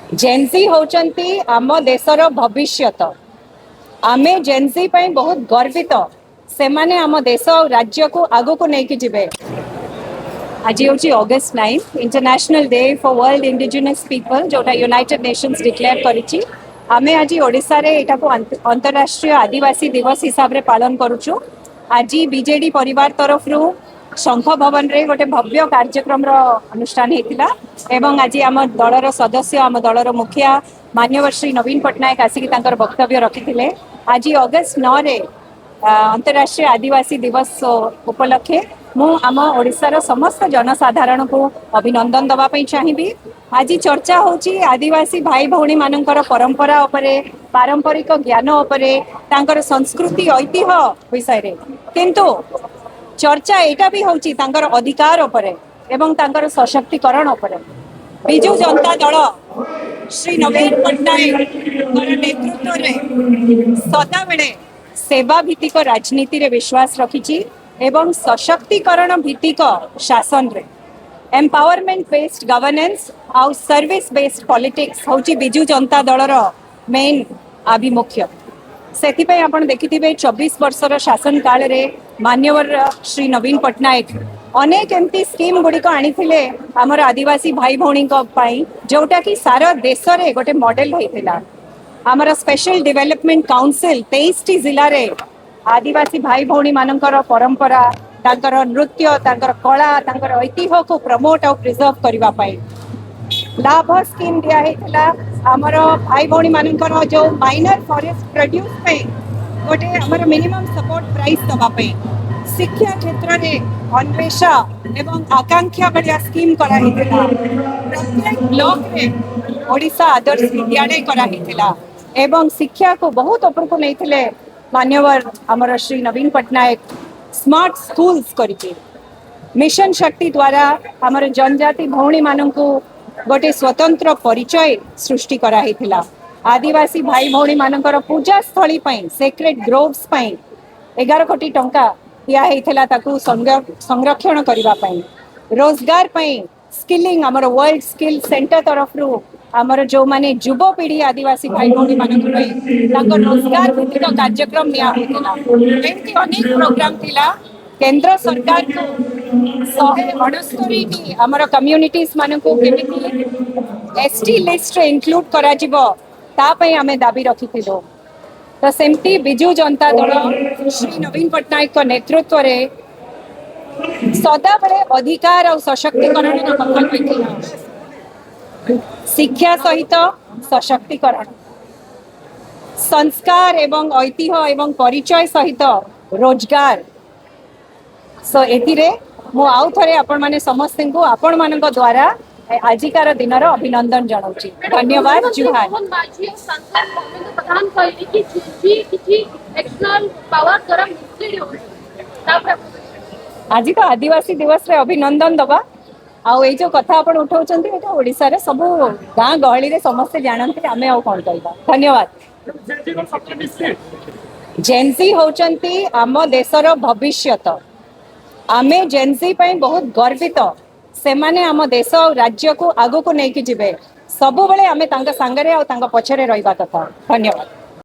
Gen Z होचंती आम देशर भविष्यत। आमे जेनजी पई बहुत गर्वित। से माने आम देश और राज्य को आगो को लेके जिबे। आज हूँ August 9 international day for world indigenous people जोटा यूनाइटेड नेशंस डिक्लेयर करिछि। आमे आज ओडिसा रे एटा को अंतरराष्ट्रीय आदिवासी दिवस हिसाब रे पालन करूछु। आज बीजेडी परिवार तरफ रु शंख भवन रे गोटे भव्य कार्यक्रम रो अनुष्ठान हेतिला एवं आज आम दलर सदस्य आम दलर मुखिया मान्यवर श्री नवीन पट्टनायक आसिक तांकर वक्तव्य रखिथिले। आज अगस्त 9 रे अंतरराष्ट्रीय आदिवासी दिवस उपलक्षे मु आम ओडिशार समस्त जनसाधारण को अभिनंदन दवा पई चाहिबी। आज चर्चा होची आदिवासी भाई भौणी मानकर परंपरा उपरे पारंपरिक ज्ञान उपरे तांकर संस्कृति ऐतिह्य विषय रे किंतु चर्चा एटा भी होची तांकर अधिकार उपरे एवं तांकर सशक्तिकरण उपरे। बिजू जनता दल श्री नवीन पट्टनायक नेतृत्व रे सदा बेले सेवा भित्तिक राजनीति रे विश्वास रखिछि एवं सशक्तिकरण भित्तिक शासन रे एम्पावरमेंट बेस्ड गवर्नेंस आउ सर्विस बेस्ड पॉलिटिक्स होची बिजू जनता दलर मेन आभिमुख्य। सेथिपई आपण देखिथिबे 24 वर्षर शासन काल रे मान्यवर श्री नवीन पट्टनायक अनेक एमती स्कीम गुड़िक आनीथिले आमर आदिवासी भाई भौणी जोटा कि सारा देश रे गोटे मॉडल होइथिला। आमर स्पेशल डेवलपमेंट काउंसिल 23 जिला रे आदिवासी भाई भौणी मानकर परंपरा तांकर नृत्य तांकर कला तांकर ऐतिह्य को प्रमोट और प्रिजर्व करबा पाई लाभ स्कीम दिया हेतिला। आमर भाई भौणी मानकर जो माइनर फॉरेस्ट प्रोड्यूस पे गोटे आमर मिनिमम सपोर्ट प्राइस दबा पे शिक्षा क्षेत्र में अन्वेषा एवं आकांक्षा बढ़िया स्कीम करा हेतिला। प्रत्येक ब्लॉक में ओडिशा आदर्श विद्यालय करा हेतिला एवं शिक्षा को बहुत ऊपर को नहीं मान्यवर आमर श्री नवीन पट्टनायक स्मार्ट स्कूल्स करिके मिशन शक्ति द्वारा आमर जनजाति भौणी मानकू गोटे स्वतंत्र परिचय सृष्टि करा हेतिला। आदिवासी भाई भौणी मानकर पूजा स्थली पई सेक्रेट ग्रोव्स पई 11 कोटी टंका दिया हेतिला ताकू संरक्षण करबा पई। रोजगार पई स्किलिंग आमर वर्ल्ड स्किल सेंटर तरफ रु आमर जो माने युवपीढ़ी आदिवासी भाई भौणी मानक रोजगार भित्तिक कार्यक्रम निया होतिला। एमती अनेक प्रोग्राम थिला। केंद्र सरकार को 168 आमर कम्युनिटीज मानकू केमिति एसटी लिस्ट रे इंक्लूड करा जिवो ता पई आमे दाबी रखिथिलो। तो सेमती बिजू जनता दल श्री नवीन पट्टनायक को नेतृत्व रे सदा बेले अधिकार और सशक्तिकरण कथा कहिथिला। शिक्षा सहित सशक्तिकरण संस्कार एवं ऐतिह्य एवं परिचय सहित रोजगार सो एथिरे मु आउ थरे आपण माने समस्त को आपण मानक द्वारा आजिकार दिन अभिनंदन जनाऊँ। धन्यवाद। जुहार। आज तो आदिवासी दिवस रे अभिनंदन दबा आउ ये जो कथा आपण उठाउछंती एटा ओडिसा रे सब गाँ गहली रे समस्त जानते आमे आउ कोन कहबा। धन्यवाद। जेनजी होचंती आम देशर भविष्यत। आमे जेनजी पई बहुत गर्वित। से माने आम देश और राज्य को आगो को लेके जिबे। सबु बेले आमे तांका संगरे और तांका पछरे रहिबा कथा। धन्यवाद।